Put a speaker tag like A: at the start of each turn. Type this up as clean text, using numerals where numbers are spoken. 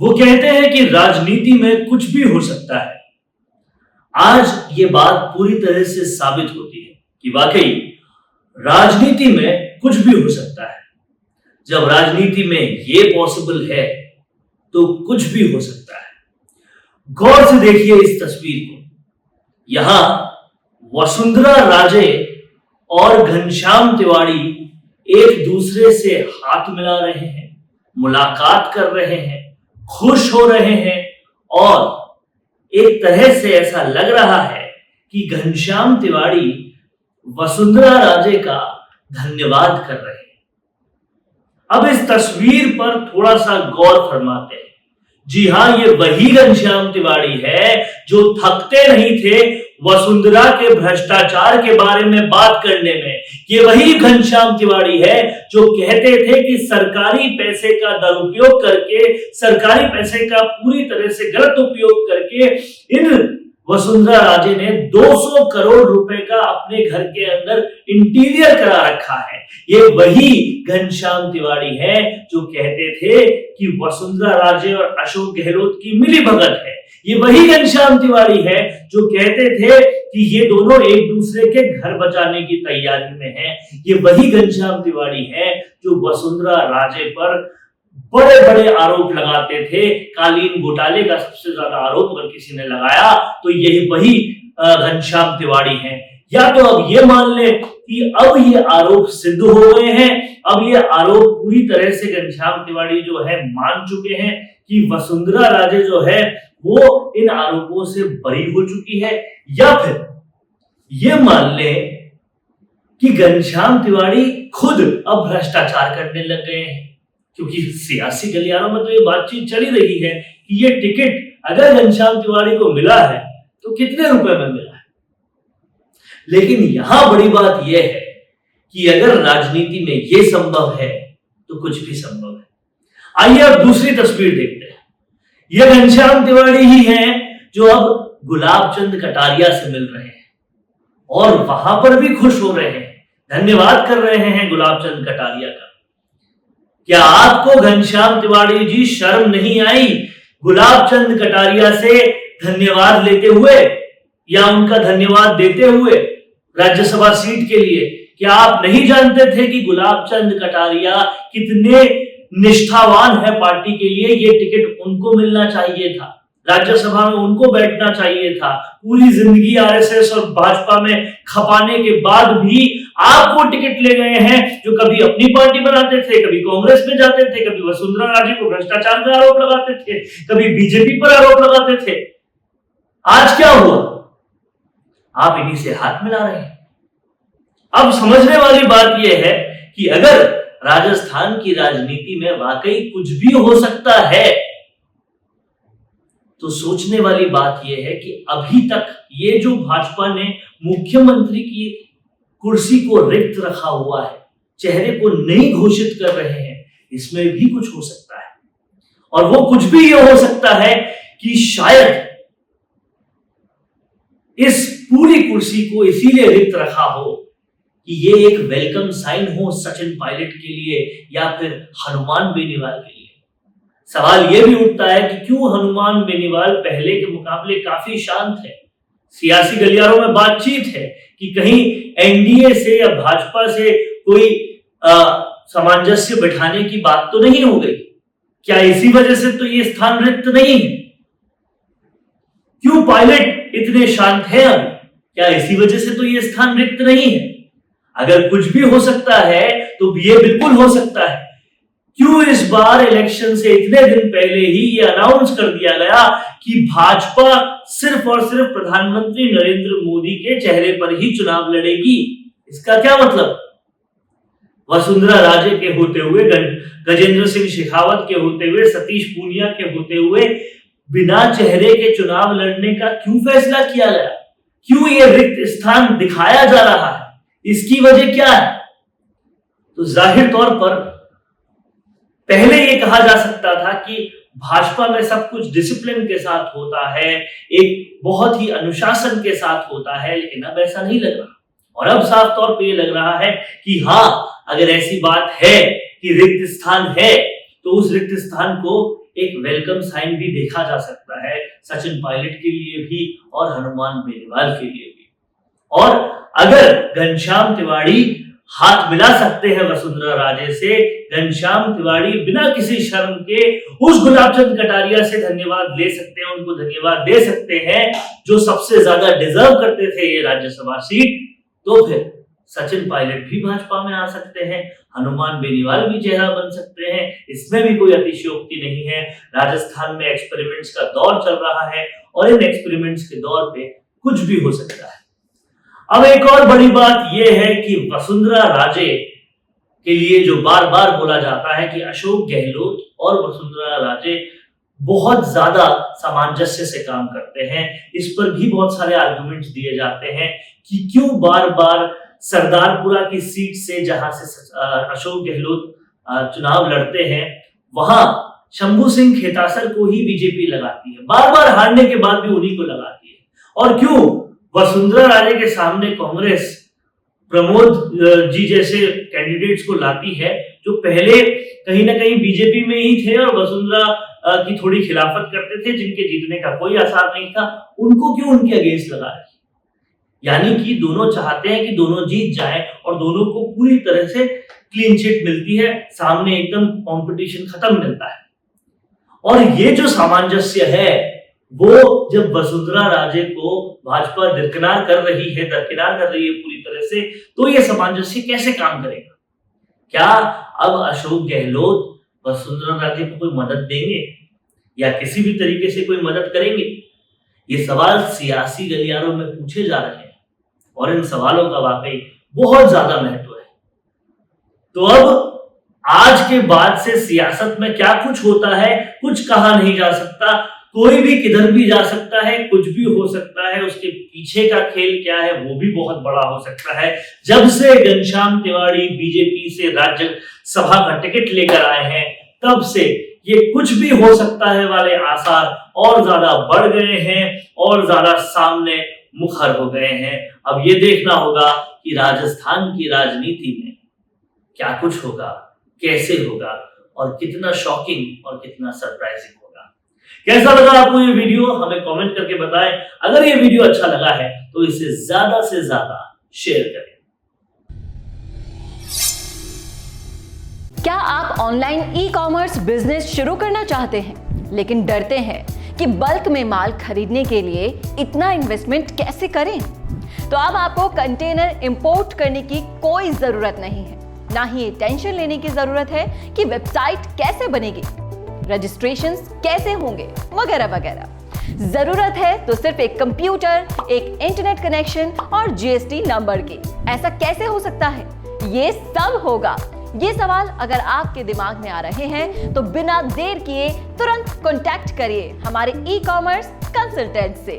A: वो कहते हैं कि राजनीति में कुछ भी हो सकता है। आज ये बात पूरी तरह से साबित होती है कि वाकई राजनीति में कुछ भी हो सकता है। जब राजनीति में ये पॉसिबल है तो कुछ भी हो सकता है। गौर से देखिए इस तस्वीर को। यहां वसुंधरा राजे और घनश्याम तिवारी एक दूसरे से हाथ मिला रहे हैं, मुलाकात कर रहे हैं, खुश हो रहे हैं और एक तरह से ऐसा लग रहा है कि घनश्याम तिवारी वसुंधरा राजे का धन्यवाद कर रहे हैं। अब इस तस्वीर पर थोड़ा सा गौर फरमाते हैं। जी हां, ये वही घनश्याम तिवारी है जो थकते नहीं थे वसुंधरा के भ्रष्टाचार के बारे में बात करने में। ये वही घनश्याम तिवारी है जो कहते थे कि सरकारी पैसे का दुरुपयोग करके, सरकारी पैसे का पूरी तरह से गलत उपयोग करके इन वसुंधरा राजे ने 200 करोड़ रुपए का अपने घर के अंदर इंटीरियर करा रखा है। ये वही घनश्याम तिवारी है जो कहते थे कि वसुंधरा राजे और अशोक गहलोत की मिलीभगत है। ये वही घनश्याम तिवारी है जो कहते थे कि ये दोनों एक दूसरे के घर बचाने की तैयारी में हैं। ये वही घनश्याम तिवारी है जो वसुंधरा राजे पर बड़े बड़े आरोप लगाते थे। कालीन घोटाले का सबसे ज्यादा आरोप अगर किसी ने लगाया तो यही वही घनश्याम तिवारी हैं। या तो अब ये मान ले कि अब ये आरोप सिद्ध हो गए हैं, अब ये आरोप पूरी तरह से घनश्याम तिवारी जो है मान चुके हैं कि वसुंधरा राजे जो है वो इन आरोपों से बरी हो चुकी है, या फिर ये मान ले कि घनश्याम तिवारी खुद अब भ्रष्टाचार करने लग गए हैं। क्योंकि सियासी गलियारों में तो ये बातचीत चली रही है कि ये टिकट अगर घनश्याम तिवारी को मिला है तो कितने रुपए में मिला है। लेकिन यहां बड़ी बात यह है कि अगर राजनीति में यह संभव है तो कुछ भी संभव है। आइए अब दूसरी तस्वीर देखते हैं। यह घनश्याम तिवारी ही हैं जो अब गुलाब चंद कटारिया से मिल रहे हैं और वहां पर भी खुश हो रहे हैं, धन्यवाद कर रहे हैं गुलाब चंद कटारिया का। क्या आपको घनश्याम तिवारी जी शर्म नहीं आई गुलाब चंद कटारिया से धन्यवाद लेते हुए या उनका धन्यवाद देते हुए राज्यसभा सीट के लिए? क्या आप नहीं जानते थे कि गुलाब चंद कटारिया कितने निष्ठावान है पार्टी के लिए? ये टिकट उनको मिलना चाहिए था, राज्यसभा में उनको बैठना चाहिए था। पूरी जिंदगी आरएसएस और भाजपा में खपाने के बाद भी आप वो टिकट ले गए हैं जो कभी अपनी पार्टी बनाते थे, कभी कांग्रेस में जाते थे, कभी वसुंधरा राजे को भ्रष्टाचार का आरोप लगाते थे, कभी बीजेपी पर आरोप लगाते थे। आज क्या हुआ? आप इन्हीं से हाथ मिला रहे हैं। अब समझने वाली बात यह है कि अगर राजस्थान की राजनीति में वाकई कुछ भी हो सकता है तो सोचने वाली बात यह है कि अभी तक ये जो भाजपा ने मुख्यमंत्री की कुर्सी को रिक्त रखा हुआ है, चेहरे को नहीं घोषित कर रहे हैं, इसमें भी कुछ हो सकता है। और वो कुछ भी ये हो सकता है कि शायद इस पूरी कुर्सी को इसीलिए रिक्त रखा हो कि ये एक वेलकम साइन हो सचिन पायलट के लिए या फिर हनुमान बेनीवाल के लिए। सवाल यह भी उठता है कि क्यों हनुमान बेनीवाल पहले के मुकाबले काफी शांत है। सियासी गलियारों में बातचीत है कि कहीं एनडीए से या भाजपा से कोई सामंजस्य बिठाने की बात तो नहीं हो गई। क्या इसी वजह से तो ये स्थान रिक्त नहीं है? क्यों पायलट इतने शांत है अब? क्या इसी वजह से तो ये स्थान रिक्त नहीं है? अगर कुछ भी हो सकता है तो ये बिल्कुल हो सकता है। क्यों इस बार इलेक्शन से इतने दिन पहले ही ये अनाउंस कर दिया गया कि भाजपा सिर्फ और सिर्फ प्रधानमंत्री नरेंद्र मोदी के चेहरे पर ही चुनाव लड़ेगी? इसका क्या मतलब? वसुंधरा राजे के होते हुए, गजेंद्र सिंह शेखावत के होते हुए, सतीश पूनिया के होते हुए बिना चेहरे के चुनाव लड़ने का क्यों फैसला किया गया? क्यों ये रिक्त स्थान दिखाया जा रहा है? इसकी वजह क्या है? तो जाहिर तौर पर पहले ये कहा जा सकता था कि भाजपा में सब कुछ डिसिप्लिन के साथ होता है, एक बहुत ही अनुशासन के साथ होता है, लेकिन अब ऐसा नहीं लग रहा। और अब साफ तौर पे ये लग रहा है कि हाँ, अगर ऐसी बात है कि रिक्त स्थान है तो उस रिक्त स्थान को एक वेलकम साइन भी देखा जा सकता है सचिन पायलट के लिए भी और हनुमान बेनीवाल के लिए भी। और अगर घनश्याम तिवारी हाथ मिला सकते हैं वसुंधरा राजे से, घनश्याम तिवारी बिना किसी शर्म के उस गुलाबचंद कटारिया से धन्यवाद ले सकते हैं, उनको धन्यवाद दे सकते हैं जो सबसे ज्यादा डिजर्व करते थे ये राज्यसभा सीट, तो फिर सचिन पायलट भी भाजपा में आ सकते हैं, हनुमान बेनीवाल भी चेहरा बन सकते हैं। इसमें भी कोई अतिशयोक्ति नहीं है। राजस्थान में एक्सपेरिमेंट्स का दौर चल रहा है और इन एक्सपेरिमेंट्स के दौर पे कुछ भी हो सकता है। अब एक और बड़ी बात यह है कि वसुंधरा राजे के लिए जो बार बार बोला जाता है कि अशोक गहलोत और वसुंधरा राजे बहुत ज्यादा सामंजस्य से काम करते हैं, इस पर भी बहुत सारे आर्गुमेंट्स दिए जाते हैं कि क्यों बार बार सरदारपुरा की सीट से जहां से अशोक गहलोत चुनाव लड़ते हैं वहां शंभू सिंह खेतासर को ही बीजेपी लगाती है, बार बार हारने के बाद भी उन्हीं को लगाती है। और क्यों वसुंधरा राजे के सामने कांग्रेस प्रमोद जी जैसे कैंडिडेट्स को लाती है जो पहले कहीं ना कहीं बीजेपी में ही थे और वसुंधरा की थोड़ी खिलाफत करते थे, जिनके जीतने का कोई आसार नहीं था, उनको क्यों उनके अगेंस्ट लगा रही? यानी कि दोनों चाहते हैं कि दोनों जीत जाएं और दोनों को पूरी तरह से क्लीन चिट मिलती है, सामने एकदम कंपटीशन खत्म मिलता है। और ये जो सामंजस्य है वो जब वसुंधरा राजे को भाजपा दरकिनार कर रही है पूरी तरह से, तो ये सामंजस्य कैसे काम करेगा? क्या अब अशोक गहलोत वसुंधरा राजे को कोई मदद देंगे या किसी भी तरीके से कोई मदद करेंगे? ये सवाल सियासी गलियारों में पूछे जा रहे हैं और इन सवालों का वाकई बहुत ज्यादा महत्व है। तो अब आज के बाद से सियासत में क्या कुछ होता है कुछ कहा नहीं जा सकता, कोई भी किधर भी जा सकता है, कुछ भी हो सकता है, उसके पीछे का खेल क्या है वो भी बहुत बड़ा हो सकता है। जब से घनश्याम तिवारी बीजेपी से राज्यसभा का टिकट लेकर आए हैं तब से ये कुछ भी हो सकता है वाले आसार और ज्यादा बढ़ गए हैं और ज्यादा सामने मुखर हो गए हैं। अब ये देखना होगा कि राजस्थान की राजनीति में क्या कुछ होगा, कैसे होगा और कितना शॉकिंग और कितना सरप्राइजिंग होगा। कैसा लगा आपको ये वीडियो हमें कमेंट करके बताएं। अगर ये वीडियो अच्छा लगा है तो इसे ज्यादा से ज्यादा शेयर करें।
B: क्या आप ऑनलाइन ई-कॉमर्स बिजनेस शुरू करना चाहते हैं लेकिन डरते हैं कि बल्क में माल खरीदने के लिए इतना इन्वेस्टमेंट कैसे करें? तो अब आपको कंटेनर इंपोर्ट करने की कोई जरूरत नहीं है, ना ही टेंशन लेने की जरूरत है कि वेबसाइट कैसे बनेगी, रजिस्ट्रेशंस कैसे होंगे वगैरह वगैरह। जरूरत है तो सिर्फ एक कंप्यूटर, एक इंटरनेट कनेक्शन और जीएसटी नंबर की। ऐसा कैसे हो सकता है? ये सब होगा। ये सवाल अगर आपके दिमाग में आ रहे हैं तो बिना देर किए तुरंत कॉन्टैक्ट करिए हमारे ई-कॉमर्स कंसल्टेंट से।